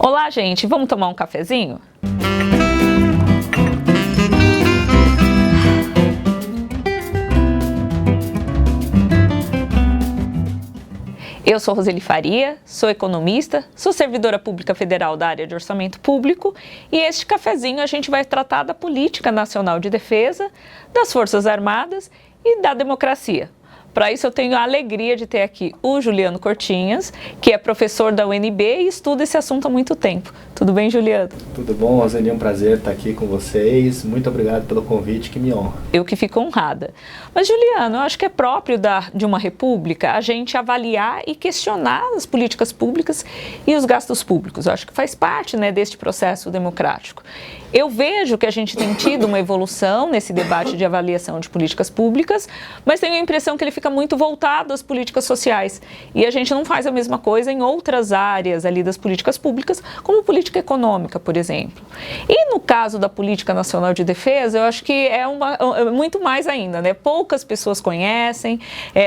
Olá, gente, vamos tomar um cafezinho? Eu sou Roseli Faria, sou economista, sou servidora pública federal da área de orçamento público e este cafezinho a gente vai tratar da política nacional de defesa, das Forças Armadas e da democracia. Para isso eu tenho a alegria de ter aqui o Juliano Cortinhas, que é professor da UNB e estuda esse assunto há muito tempo. Tudo bem, Juliano? Tudo bom, Roseli, é um prazer estar aqui com vocês. Muito obrigado pelo convite, que me honra. Eu que fico honrada. Mas, Juliano, eu acho que é próprio de uma república a gente avaliar e questionar as políticas públicas e os gastos públicos. Eu acho que faz parte, né, deste processo democrático. Eu vejo que a gente tem tido uma evolução nesse debate de avaliação de políticas públicas, mas tenho a impressão que ele fica muito voltado às políticas sociais. E a gente não faz a mesma coisa em outras áreas ali das políticas públicas, como política econômica, por exemplo. E no caso da Política Nacional de Defesa, eu acho que é muito mais ainda, né? Poucas pessoas conhecem,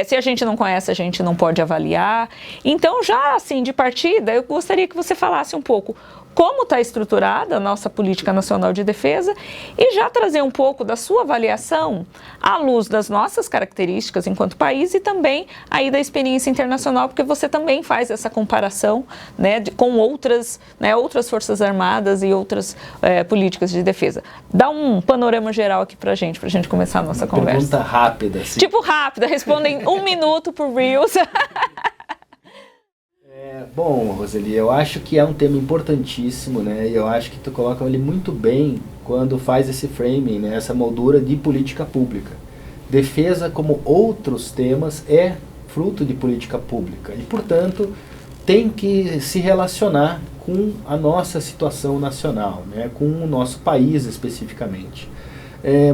se a gente não conhece, a gente não pode avaliar. Então, já assim, de partida, eu gostaria que você falasse um pouco como está estruturada a nossa Política Nacional de Defesa e já trazer um pouco da sua avaliação à luz das nossas características enquanto país e também aí da experiência internacional, porque você também faz essa comparação, né, com outras Forças Armadas e outras políticas de defesa. Dá um panorama geral aqui pra gente começar a nossa conversa. Pergunta rápida. Assim. Tipo rápida, respondem 1 minuto por Reels. Bom, Roseli, eu acho que é um tema importantíssimo, né? E eu acho que tu coloca ele muito bem quando faz esse framing, né? Essa moldura de política pública. Defesa, como outros temas, é fruto de política pública e, portanto, tem que se relacionar com a nossa situação nacional, né? Com o nosso país especificamente.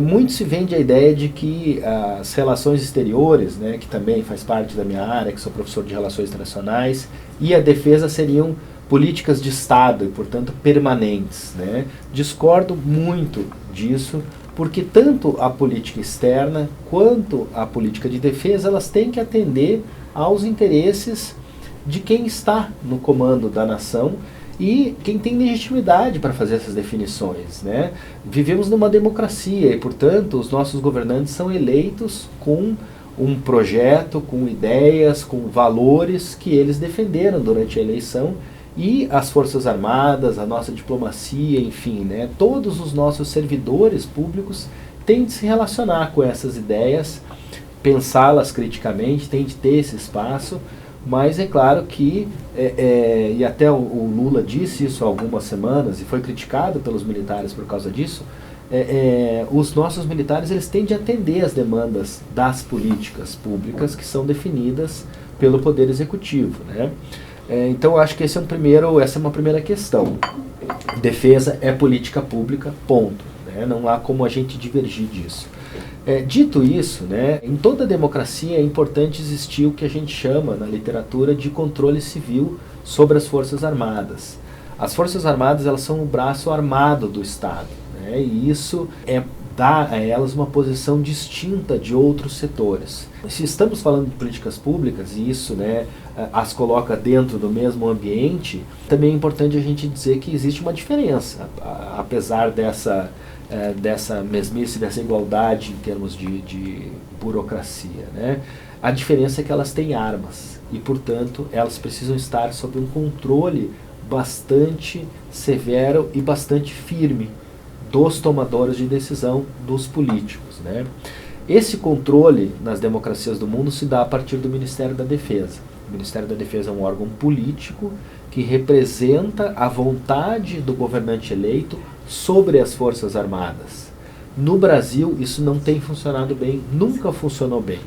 Muito se vende a ideia de que as relações exteriores, né, que também faz parte da minha área, que sou professor de relações internacionais, e a defesa seriam políticas de Estado e, portanto, permanentes, né? Discordo muito disso, porque tanto a política externa quanto a política de defesa, elas têm que atender aos interesses de quem está no comando da nação e quem tem legitimidade para fazer essas definições, né? Vivemos numa democracia e, portanto, os nossos governantes são eleitos com um projeto, com ideias, com valores que eles defenderam durante a eleição e as Forças Armadas, a nossa diplomacia, enfim, né? Todos os nossos servidores públicos têm de se relacionar com essas ideias, pensá-las criticamente, têm de ter esse espaço. Mas é claro que, e até o Lula disse isso há algumas semanas e foi criticado pelos militares por causa disso, os nossos militares eles têm de atender às demandas das políticas públicas que são definidas pelo Poder Executivo, né? Então eu acho que essa é uma primeira questão. Defesa é política pública, ponto, né? Não há como a gente divergir disso. Dito isso, né, em toda democracia é importante existir o que a gente chama na literatura de controle civil sobre as Forças Armadas. As Forças Armadas elas são o braço armado do Estado, né, e isso dá a elas uma posição distinta de outros setores. Se estamos falando de políticas públicas e isso, né, as coloca dentro do mesmo ambiente, também é importante a gente dizer que existe uma diferença, apesar dessa mesmice, dessa igualdade em termos de burocracia, né? A diferença é que elas têm armas e, portanto, elas precisam estar sob um controle bastante severo e bastante firme dos tomadores de decisão, dos políticos, né? Esse controle nas democracias do mundo se dá a partir do Ministério da Defesa. O Ministério da Defesa é um órgão político que representa a vontade do governante eleito sobre as Forças Armadas. No Brasil, isso não tem funcionado bem, nunca funcionou bem.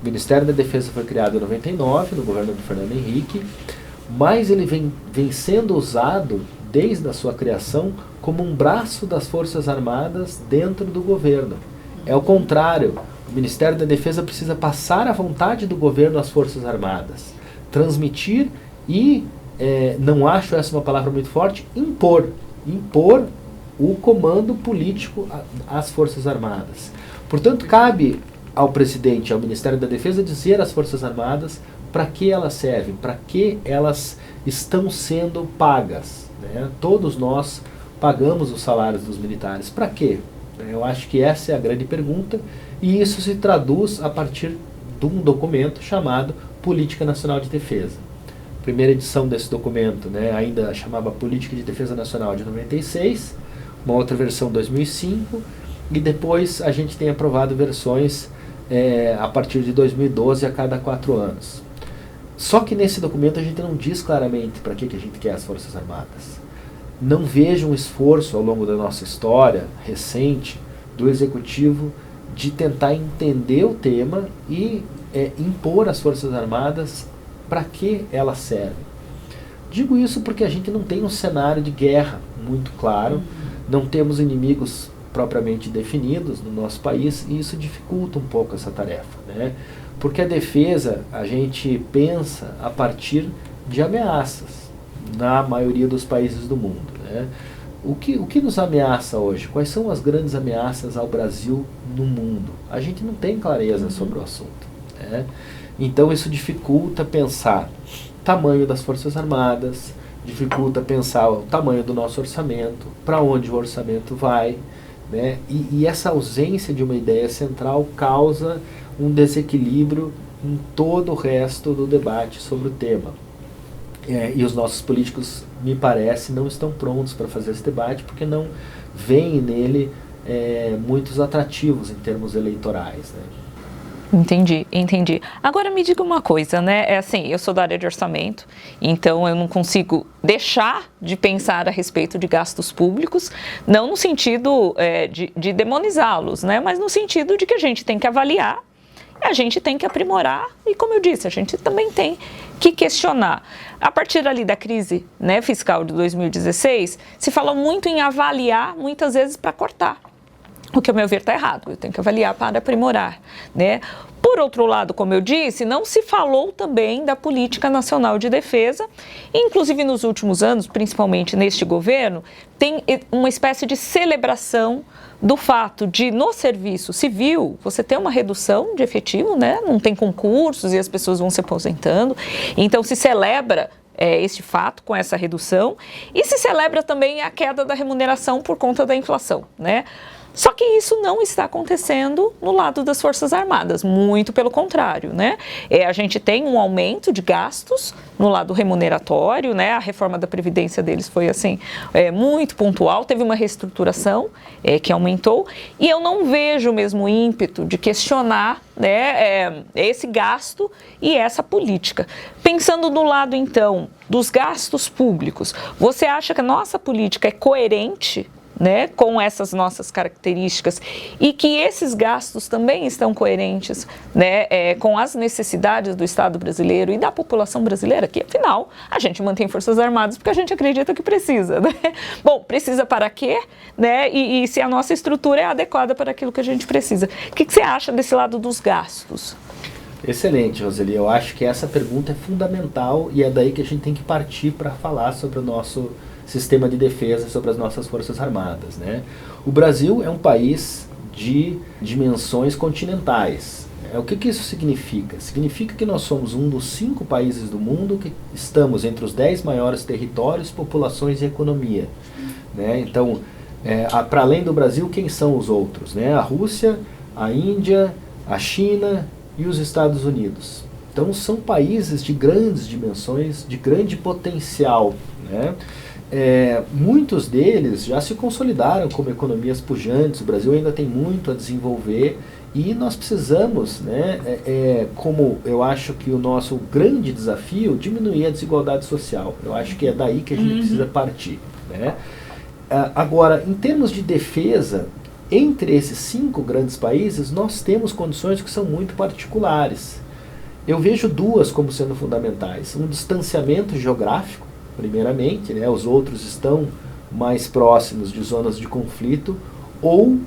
O Ministério da Defesa foi criado em 99, no governo do Fernando Henrique, mas ele vem sendo usado, desde a sua criação, como um braço das Forças Armadas dentro do governo. É o contrário, o Ministério da Defesa precisa passar a vontade do governo às Forças Armadas, transmitir e, não acho essa uma palavra muito forte, impor o comando político às Forças Armadas. Portanto, cabe ao presidente, ao Ministério da Defesa, dizer às Forças Armadas para que elas servem, para que elas estão sendo pagas. né? Todos nós pagamos os salários dos militares. Para quê? Eu acho que essa é a grande pergunta, e isso se traduz a partir de um documento chamado Política Nacional de Defesa. A primeira edição desse documento, né, ainda chamava Política de Defesa Nacional de 96, uma outra versão 2005, e depois a gente tem aprovado versões a partir de 2012 a cada 4 anos. Só que nesse documento a gente não diz claramente para que a gente quer as Forças Armadas. Não vejo um esforço ao longo da nossa história recente do Executivo de tentar entender o tema e impor às Forças Armadas para que elas servem. Digo isso porque a gente não tem um cenário de guerra muito claro, não temos inimigos propriamente definidos no nosso país, e isso dificulta um pouco essa tarefa, né? Porque a defesa a gente pensa a partir de ameaças na maioria dos países do mundo, né? O que nos ameaça hoje? Quais são as grandes ameaças ao Brasil no mundo? A gente não tem clareza sobre o assunto, né? Então isso dificulta pensar o tamanho das Forças Armadas, dificulta pensar o tamanho do nosso orçamento, para onde o orçamento vai, né? E essa ausência de uma ideia central causa um desequilíbrio em todo o resto do debate sobre o tema. E os nossos políticos, me parece, não estão prontos para fazer esse debate, porque não veem nele muitos atrativos em termos eleitorais, né? Entendi. Agora me diga uma coisa, né? Assim, eu sou da área de orçamento, então eu não consigo deixar de pensar a respeito de gastos públicos, não no sentido de demonizá-los, né? Mas no sentido de que a gente tem que avaliar, a gente tem que aprimorar e, como eu disse, a gente também tem que questionar. A partir ali da crise, né, fiscal de 2016, se falou muito em avaliar, muitas vezes para cortar. O que, ao meu ver, está errado. Eu tenho que avaliar para aprimorar, né? Por outro lado, como eu disse, não se falou também da Política Nacional de Defesa. Inclusive, nos últimos anos, principalmente neste governo, tem uma espécie de celebração do fato de, no serviço civil, você ter uma redução de efetivo, né? Não tem concursos e as pessoas vão se aposentando. Então, se celebra este fato com essa redução e se celebra também a queda da remuneração por conta da inflação, né? Só que isso não está acontecendo no lado das Forças Armadas, muito pelo contrário, né? A gente tem um aumento de gastos no lado remuneratório, né? A reforma da Previdência deles foi, assim, muito pontual, teve uma reestruturação que aumentou, e eu não vejo o mesmo ímpeto de questionar, né, esse gasto e essa política. Pensando no lado, então, dos gastos públicos, você acha que a nossa política é coerente, né, com essas nossas características, e que esses gastos também estão coerentes, né, com as necessidades do Estado brasileiro e da população brasileira, que afinal a gente mantém Forças Armadas porque a gente acredita que precisa, né? Bom, precisa para quê, né? E se a nossa estrutura é adequada para aquilo que a gente precisa. O que você acha desse lado dos gastos? Excelente, Roseli. Eu acho que essa pergunta é fundamental e é daí que a gente tem que partir para falar sobre o nosso sistema de defesa, sobre as nossas Forças Armadas, né? O Brasil é um país de dimensões continentais. O que isso significa? Significa que nós somos um dos 5 países do mundo que estamos entre os 10 maiores territórios, populações e economia, né? Então, para além do Brasil, quem são os outros, né? A Rússia, a Índia, a China e os Estados Unidos. Então, são países de grandes dimensões, de grande potencial, né? Muitos deles já se consolidaram como economias pujantes. O Brasil ainda tem muito a desenvolver e nós precisamos, né, como eu acho que o nosso grande desafio, diminuir a desigualdade social. Eu acho que é daí que a gente precisa partir, né? Agora, em termos de defesa, entre esses 5 grandes países, nós temos condições que são muito particulares. Eu vejo 2 como sendo fundamentais. Um distanciamento geográfico, primeiramente, né? Os outros estão mais próximos de zonas de conflito, ou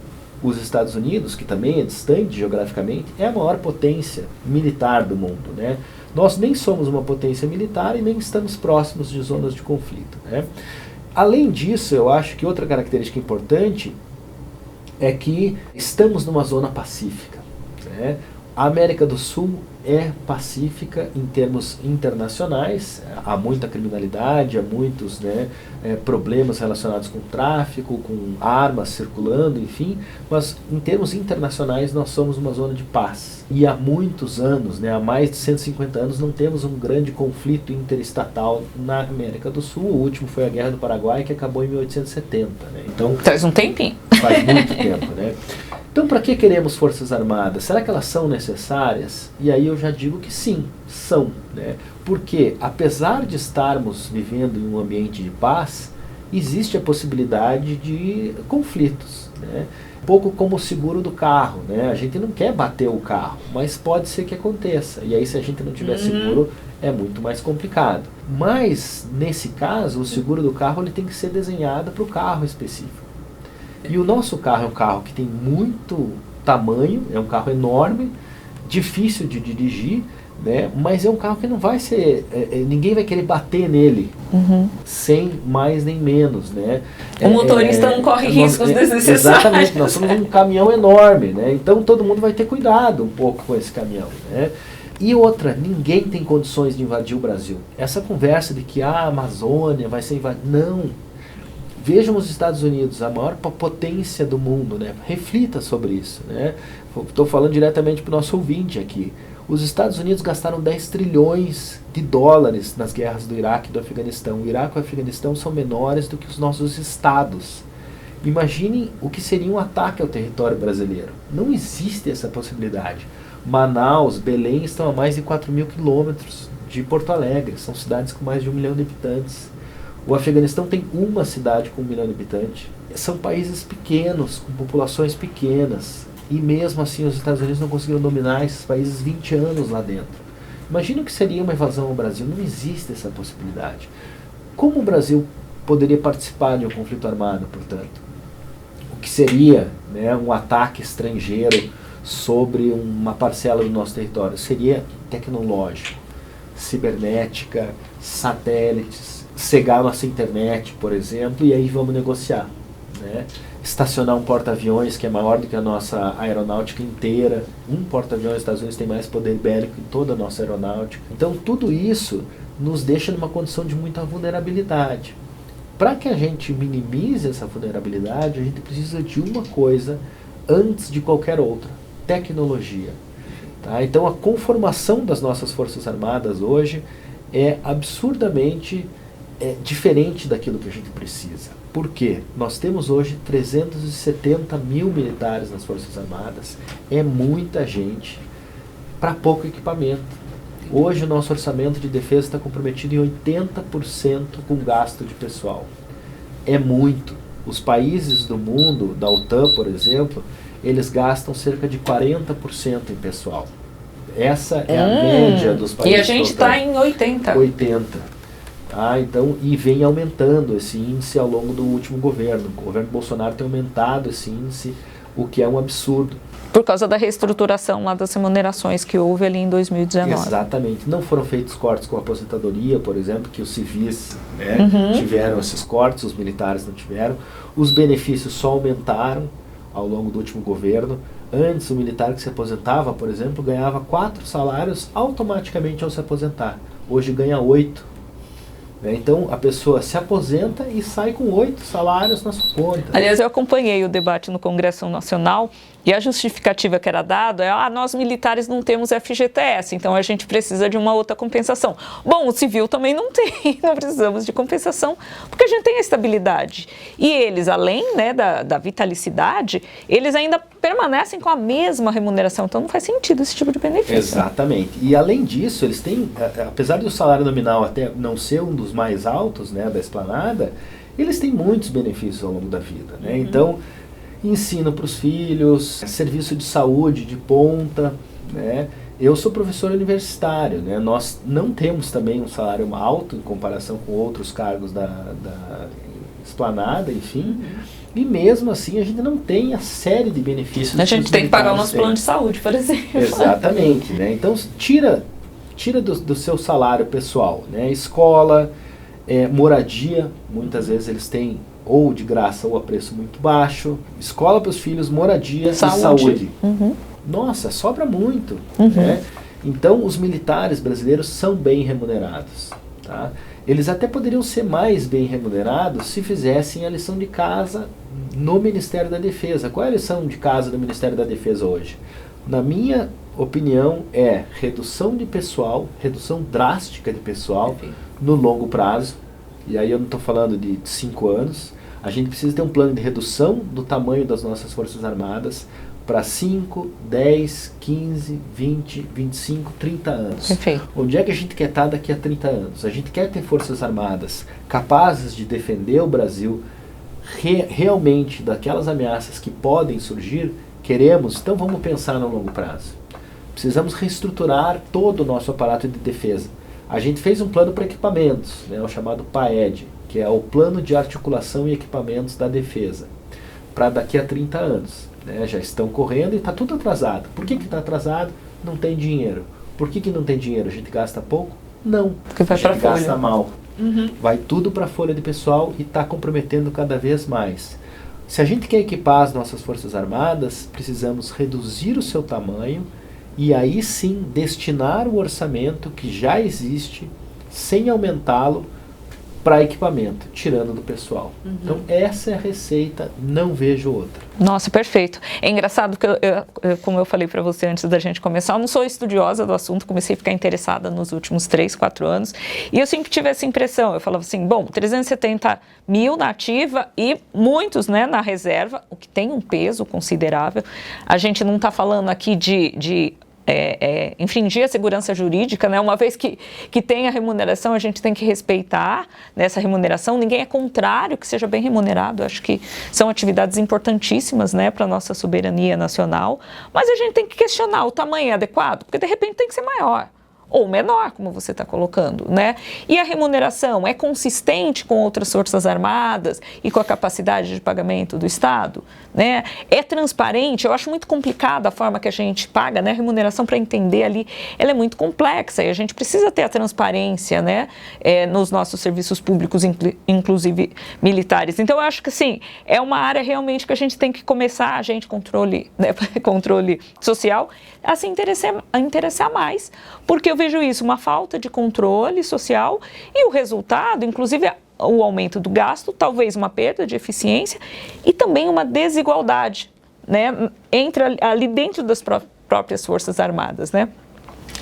os Estados Unidos, que também é distante geograficamente, é a maior potência militar do mundo, né? Nós nem somos uma potência militar e nem estamos próximos de zonas de conflito, né? Além disso, eu acho que outra característica importante é que estamos numa zona pacífica, né? A América do Sul é pacífica em termos internacionais. Há muita criminalidade, há muitos, né, problemas relacionados com tráfico, com armas circulando, enfim, mas em termos internacionais nós somos uma zona de paz. E há muitos anos, né, há mais de 150 anos, não temos um grande conflito interestatal na América do Sul. O último foi a Guerra do Paraguai, que acabou em 1870. Né? Então, faz um tempinho. Faz muito tempo, né? Então, para que queremos Forças Armadas? Será que elas são necessárias? E aí eu já digo que sim, são. Né? Porque, apesar de estarmos vivendo em um ambiente de paz, existe a possibilidade de conflitos. Né? Um pouco como o seguro do carro. Né? A gente não quer bater o carro, mas pode ser que aconteça. E aí, se a gente não tiver seguro, é muito mais complicado. Mas, nesse caso, o seguro do carro ele tem que ser desenhado para o carro específico. E o nosso carro é um carro que tem muito tamanho, é um carro enorme, difícil de dirigir, né? Mas é um carro que não vai ser, ninguém vai querer bater nele, sem mais nem menos, né? O motorista não corre riscos desnecessários. Exatamente, nós somos um caminhão enorme, né? Então todo mundo vai ter cuidado um pouco com esse caminhão, né? E outra, ninguém tem condições de invadir o Brasil. Essa conversa de que a Amazônia vai ser invadida, não. Vejam os Estados Unidos, a maior potência do mundo, né? Reflita sobre isso, né? Estou falando diretamente para o nosso ouvinte aqui. Os Estados Unidos gastaram 10 trilhões de dólares nas guerras do Iraque e do Afeganistão. O Iraque e o Afeganistão são menores do que os nossos estados. Imaginem o que seria um ataque ao território brasileiro. Não existe essa possibilidade. Manaus, Belém estão a mais de 4.000 quilômetros de Porto Alegre. São cidades com mais de 1 milhão de habitantes. O Afeganistão tem uma cidade com 1 milhão de habitantes. São países pequenos, com populações pequenas. E mesmo assim os Estados Unidos não conseguiram dominar esses países 20 anos lá dentro. Imagina o que seria uma invasão ao Brasil. Não existe essa possibilidade. Como o Brasil poderia participar de um conflito armado, portanto? O que seria, né, um ataque estrangeiro sobre uma parcela do nosso território? Seria tecnológico, cibernética, satélites, cegar nossa internet, por exemplo, e aí vamos negociar. Né? Estacionar um porta-aviões que é maior do que a nossa aeronáutica inteira. Um porta-aviões dos Estados Unidos tem mais poder bélico que toda a nossa aeronáutica. Então tudo isso nos deixa numa condição de muita vulnerabilidade. Para que a gente minimize essa vulnerabilidade, a gente precisa de uma coisa antes de qualquer outra: tecnologia. Tá? Então a conformação das nossas Forças Armadas hoje é absurdamente diferente daquilo que a gente precisa. Por quê? Nós temos hoje 370 mil militares nas Forças Armadas. É muita gente para pouco equipamento. Hoje o nosso orçamento de defesa está comprometido em 80% com gasto de pessoal. É muito. Os países do mundo, da OTAN, por exemplo, eles gastam cerca de 40% em pessoal. Essa é a média dos países. E a gente está em 80%. 80%. Ah, então, e vem aumentando esse índice ao longo do último governo. O governo Bolsonaro tem aumentado esse índice, o que é um absurdo. Por causa da reestruturação lá das remunerações que houve ali em 2019. Exatamente. Não foram feitos cortes com a aposentadoria, por exemplo, que os civis, né, tiveram esses cortes, os militares não tiveram. Os benefícios só aumentaram ao longo do último governo. Antes, o militar que se aposentava, por exemplo, ganhava 4 salários automaticamente ao se aposentar. Hoje ganha 8. Então a pessoa se aposenta e sai com 8 salários na sua conta. Aliás, eu acompanhei o debate no Congresso Nacional e a justificativa que era dada é: nós militares não temos FGTS, então a gente precisa de uma outra compensação. Bom, o civil também não tem, não precisamos de compensação, porque a gente tem a estabilidade. E eles, além, né, da vitalicidade, eles ainda permanecem com a mesma remuneração, então não faz sentido esse tipo de benefício. Exatamente. E além disso, eles têm, apesar do salário nominal até não ser um dos mais altos, né, da esplanada, eles têm muitos benefícios ao longo da vida. Né? Então, ensino para os filhos, serviço de saúde de ponta. Né? Eu sou professor universitário, né? Nós não temos também um salário alto em comparação com outros cargos da esplanada, enfim. E mesmo assim a gente não tem a série de benefícios. A gente tem que pagar o nosso plano de saúde, por exemplo. Exatamente. Né? Então tira do seu salário pessoal, né? Escola, moradia, muitas vezes eles têm ou de graça ou a preço muito baixo. Escola para os filhos, moradia e saúde. Nossa, sobra muito. Né? Então, os militares brasileiros são bem remunerados. Tá? Eles até poderiam ser mais bem remunerados se fizessem a lição de casa no Ministério da Defesa. Qual é a lição de casa do Ministério da Defesa hoje? Na minha opinião, é redução de pessoal, redução drástica de pessoal no longo prazo. E aí eu não estou falando de 5 anos. A gente precisa ter um plano de redução do tamanho das nossas Forças Armadas para 5, 10, 15, 20, 25, 30 anos. Perfeito. Onde é que a gente quer estar daqui a 30 anos? A gente quer ter Forças Armadas capazes de defender o Brasil realmente daquelas ameaças que podem surgir? Queremos? Então vamos pensar no longo prazo. Precisamos reestruturar todo o nosso aparato de defesa. A gente fez um plano para equipamentos, né, o chamado PAED, que é o Plano de Articulação e Equipamentos da Defesa, para daqui a 30 anos. Né, já estão correndo e está tudo atrasado. Por que está atrasado? Não tem dinheiro. Por que não tem dinheiro? A gente gasta pouco? Não. Porque vai a gente gasta folha. mal. Vai tudo para a folha de pessoal e está comprometendo cada vez mais. Se a gente quer equipar as nossas Forças Armadas, precisamos reduzir o seu tamanho e aí sim destinar o orçamento que já existe, sem aumentá-lo, para equipamento, tirando do pessoal. Então essa é a receita, não vejo outra. Nossa, perfeito. É engraçado que, como eu falei para você antes da gente começar, eu não sou estudiosa do assunto, comecei a ficar interessada nos últimos 3, 4 anos, e eu sempre tive essa impressão, eu falava assim, bom, 370 mil na ativa e muitos, né, na reserva, o que tem um peso considerável. A gente não está falando aqui de infringir a segurança jurídica, né? Uma vez que tem a remuneração, a gente tem que respeitar nessa remuneração. Ninguém é contrário que seja bem remunerado. Acho que são atividades importantíssimas, né, para a nossa soberania nacional. Mas a gente tem que questionar, o tamanho é adequado? Porque de repente tem que ser maior. Ou menor, como você está colocando, né? E a remuneração é consistente com outras Forças Armadas e com a capacidade de pagamento do Estado, né? É transparente? Eu acho muito complicada a forma que a gente paga, né? A remuneração, para entender ali, ela é muito complexa e a gente precisa ter a transparência, né? Nos nossos serviços públicos, inclusive militares. Então, eu acho que, assim, é uma área realmente que a gente tem que começar, a gente, controle social, a se interessar mais, porque eu vejo isso, uma falta de controle social e o resultado, inclusive o aumento do gasto, talvez uma perda de eficiência e também uma desigualdade, né, ali dentro das próprias Forças Armadas, né?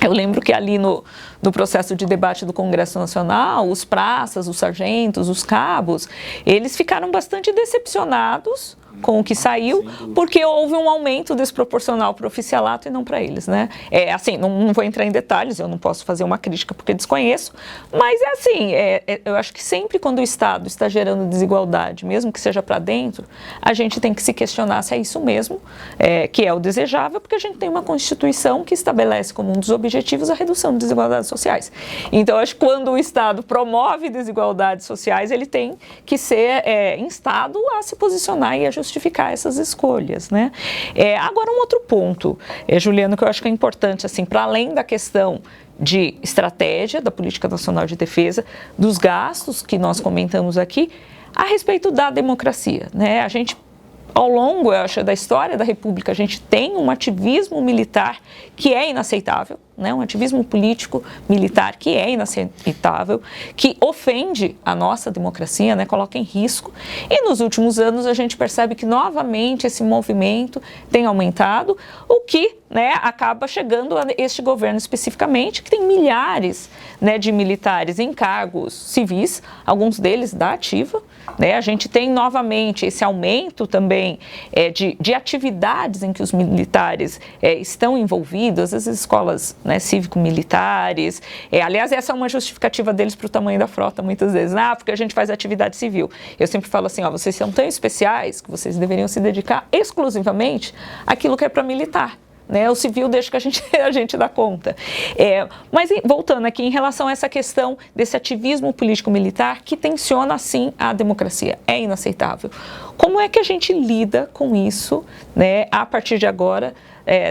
Eu lembro que ali no processo de debate do Congresso Nacional, os praças, os sargentos, os cabos, eles ficaram bastante decepcionados com o que saiu, porque houve um aumento desproporcional para o oficialato e não para eles, né? Assim, não vou entrar em detalhes, eu não posso fazer uma crítica porque desconheço, mas eu acho que sempre quando o Estado está gerando desigualdade, mesmo que seja para dentro, a gente tem que se questionar se é isso mesmo, que é o desejável, porque a gente tem uma Constituição que estabelece como um dos objetivos a redução de desigualdades sociais. Então, acho que quando o Estado promove desigualdades sociais, ele tem que ser instado a se posicionar e a justificar essas escolhas, né? Agora, um outro ponto, Juliano, que eu acho que é importante, assim, para além da questão de estratégia da Política Nacional de Defesa, dos gastos que nós comentamos aqui, a respeito da democracia, né? A gente, ao longo, eu acho, da história da República, a gente tem um ativismo militar que é inaceitável, né? Um ativismo político militar que é inaceitável, que ofende a nossa democracia, né? Coloca em risco. E nos últimos anos a gente percebe que novamente esse movimento tem aumentado, o que, né, acaba chegando a este governo especificamente, que tem milhares, né, de militares em cargos civis, alguns deles da ativa, né? A gente tem novamente esse aumento também de atividades em que os militares estão envolvidos, as escolas, né, cívico-militares. Aliás, essa é uma justificativa deles para o tamanho da frota, muitas vezes. Porque a gente faz atividade civil. Eu sempre falo assim, vocês são tão especiais que vocês deveriam se dedicar exclusivamente àquilo que é para militar. Né? O civil deixa que a gente dá conta. Mas voltando aqui, em relação a essa questão desse ativismo político-militar que tensiona, sim, a democracia. É inaceitável. Como é que a gente lida com isso, né, a partir de agora,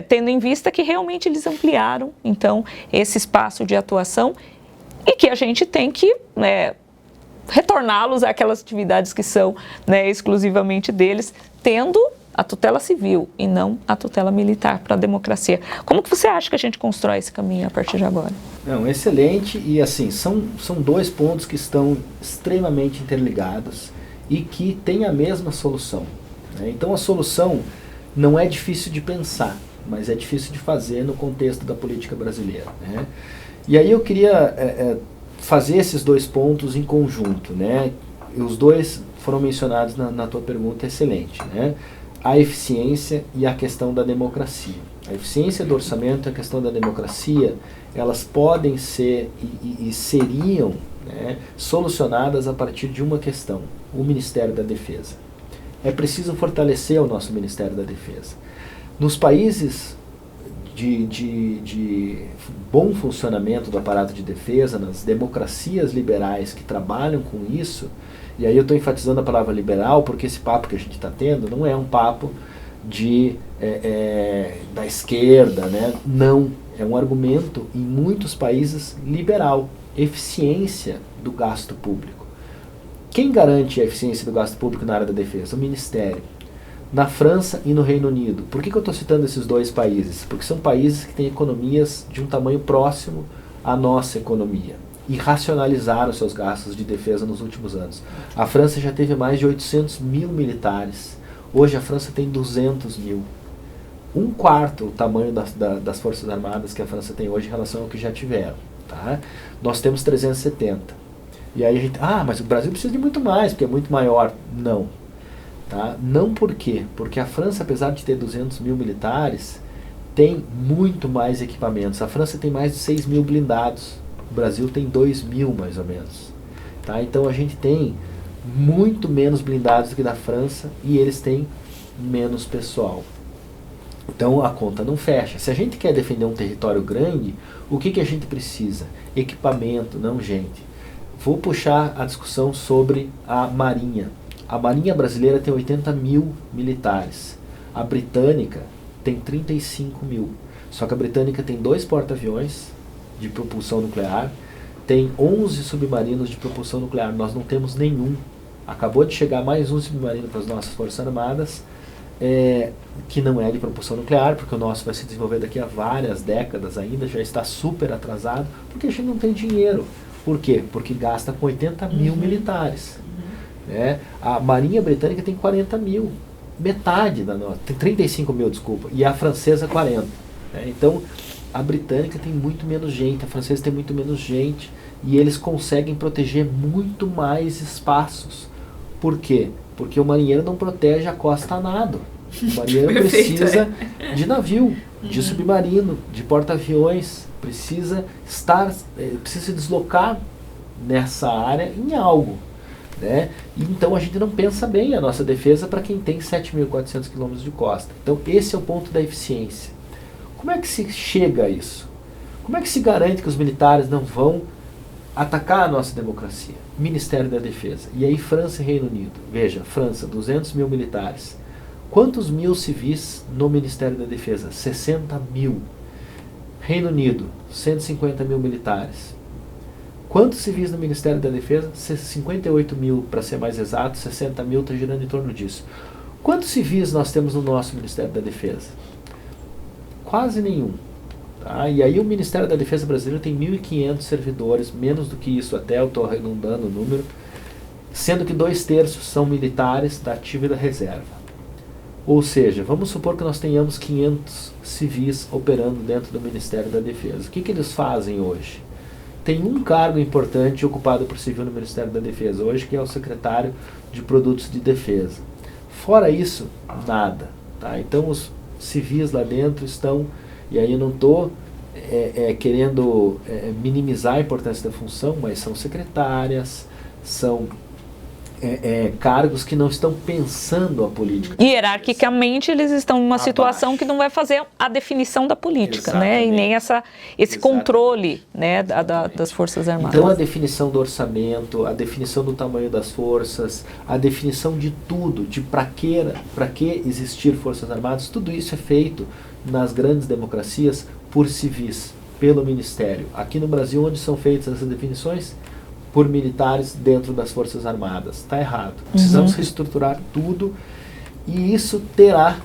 tendo em vista que realmente eles ampliaram, então, esse espaço de atuação e que a gente tem que, né, retorná-los àquelas atividades que são, né, exclusivamente deles, tendo a tutela civil e não a tutela militar para a democracia. Como que você acha que a gente constrói esse caminho a partir de agora? Não, excelente, e assim, são dois pontos que estão extremamente interligados e que têm a mesma solução, né? Então a solução não é difícil de pensar, mas é difícil de fazer no contexto da política brasileira, né? E aí eu queria fazer esses dois pontos em conjunto, né? Os dois foram mencionados na tua pergunta, excelente, né? A eficiência e a questão da democracia. A eficiência do orçamento e a questão da democracia, elas podem ser e seriam, né, solucionadas a partir de uma questão: o Ministério da Defesa. É preciso fortalecer o nosso Ministério da Defesa. Nos países de bom funcionamento do aparato de defesa, nas democracias liberais que trabalham com isso, e aí eu estou enfatizando a palavra liberal porque esse papo que a gente está tendo não é um papo da esquerda, né? Não, é um argumento em muitos países liberal, eficiência do gasto público. Quem garante a eficiência do gasto público na área da defesa? O Ministério. Na França e no Reino Unido. Por que eu estou citando esses dois países? Porque são países que têm economias de um tamanho próximo à nossa economia e racionalizaram seus gastos de defesa nos últimos anos. A França já teve mais de 800 mil militares. Hoje a França tem 200 mil. Um quarto o tamanho das Forças Armadas que a França tem hoje em relação ao que já tiveram. Tá? Nós temos 370. E aí a gente... mas o Brasil precisa de muito mais, porque é muito maior. Não. Tá? Não por quê? Porque a França, apesar de ter 200 mil militares, tem muito mais equipamentos. A França tem mais de 6 mil blindados. O Brasil tem 2 mil, mais ou menos. Tá? Então a gente tem muito menos blindados do que da França e eles têm menos pessoal. Então a conta não fecha. Se a gente quer defender um território grande, o que a gente precisa? Equipamento, não gente. Vou puxar a discussão sobre a Marinha. A Marinha brasileira tem 80 mil militares. A britânica tem 35 mil. Só que a britânica tem 2 porta-aviões de propulsão nuclear, tem 11 submarinos de propulsão nuclear. Nós não temos nenhum. Acabou de chegar mais um submarino para as nossas Forças Armadas, que não é de propulsão nuclear, porque o nosso vai se desenvolver daqui a várias décadas ainda, já está super atrasado, porque a gente não tem dinheiro. Por quê? Porque gasta com 80 mil militares. A Marinha Britânica tem 40 mil, metade da nossa, tem 35 mil, desculpa, e a francesa 40. Então, a britânica tem muito menos gente, a francesa tem muito menos gente, e eles conseguem proteger muito mais espaços. Por quê? Porque o marinheiro não protege a costa a nado. O marinheiro precisa de navio, de submarino, de porta-aviões, precisa se deslocar nessa área em algo. Né? Então a gente não pensa bem a nossa defesa para quem tem 7.400 km de costa. Então esse é o ponto da eficiência. Como é que se chega a isso? Como é que se garante que os militares não vão atacar a nossa democracia? Ministério da Defesa. E aí França e Reino Unido. Veja, França, 200 mil militares. Quantos mil civis no Ministério da Defesa? 60 mil. Reino Unido, 150 mil militares. Quantos civis no Ministério da Defesa? 58 mil, para ser mais exato, 60 mil está girando em torno disso. Quantos civis nós temos no nosso Ministério da Defesa? Quase nenhum. Tá? E aí o Ministério da Defesa brasileiro tem 1.500 servidores, menos do que isso até, eu estou arredondando o número, sendo que 2/3 são militares da ativa e da reserva. Ou seja, vamos supor que nós tenhamos 500 civis operando dentro do Ministério da Defesa. O que eles fazem hoje? Tem um cargo importante ocupado por civil no Ministério da Defesa hoje, que é o secretário de Produtos de Defesa. Fora isso, nada. Tá? Então os civis lá dentro estão, e aí eu não estou querendo minimizar a importância da função, mas são secretárias, são cargos que não estão pensando a política. E hierarquicamente eles estão numa situação que não vai fazer a definição da política, né? E nem esse controle, né, das Forças Armadas. Então a definição do orçamento, a definição do tamanho das forças, a definição de tudo, de para que existir Forças Armadas, tudo isso é feito nas grandes democracias por civis, pelo Ministério. Aqui no Brasil, onde são feitas essas definições? Por militares dentro das Forças Armadas. Está errado. Precisamos reestruturar tudo E isso terá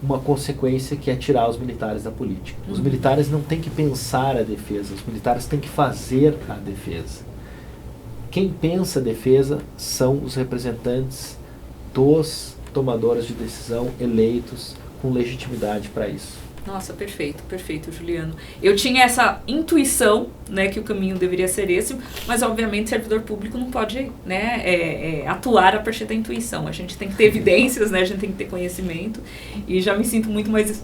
uma consequência que é tirar os militares da política. Os militares não têm que pensar a defesa, os militares têm que fazer a defesa. Quem pensa a defesa são os representantes dos tomadores de decisão eleitos com legitimidade para isso. Nossa, perfeito, Juliano. Eu tinha essa intuição, né, que o caminho deveria ser esse, mas obviamente servidor público não pode, né, atuar a partir da intuição. A gente tem que ter evidências, né, a gente tem que ter conhecimento, e já me sinto muito mais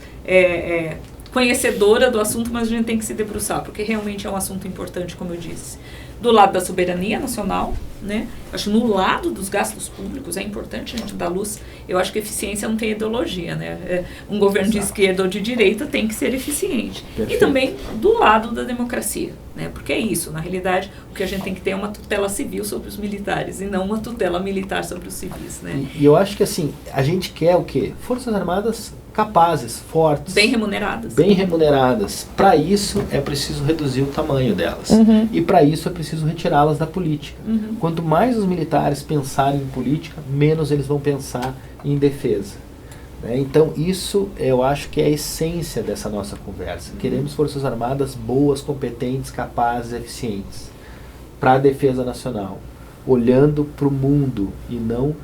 conhecedora do assunto, mas a gente tem que se debruçar, porque realmente é um assunto importante, como eu disse. Do lado da soberania nacional, né? Acho que no lado dos gastos públicos é importante a gente dar luz. Eu acho que eficiência não tem ideologia, né? Um governo de esquerda ou de direita tem que ser eficiente. Perfeito. E também do lado da democracia, né? Porque é isso, na realidade, o que a gente tem que ter é uma tutela civil sobre os militares e não uma tutela militar sobre os civis, né? E eu acho que assim, a gente quer o quê? Forças Armadas capazes, fortes. Bem remuneradas. Bem remuneradas. Para isso é preciso reduzir o tamanho delas. E para isso é preciso retirá-las da política. Quanto mais os militares pensarem em política, menos eles vão pensar em defesa. Né? Então isso eu acho que é a essência dessa nossa conversa. Queremos Forças Armadas boas, competentes, capazes, eficientes para a defesa nacional, olhando para o mundo e não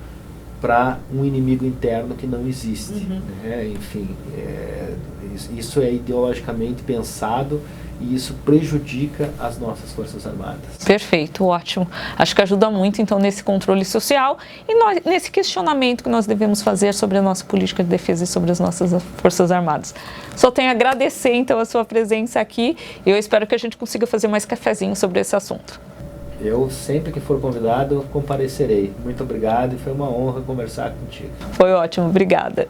para um inimigo interno que não existe. Né? Enfim, isso é ideologicamente pensado e isso prejudica as nossas Forças Armadas. Perfeito, ótimo. Acho que ajuda muito, então, nesse controle social e nesse questionamento que nós devemos fazer sobre a nossa política de defesa e sobre as nossas Forças Armadas. Só tenho a agradecer, então, a sua presença aqui e eu espero que a gente consiga fazer mais cafezinho sobre esse assunto. Eu, sempre que for convidado, comparecerei. Muito obrigado e foi uma honra conversar contigo. Foi ótimo, obrigada.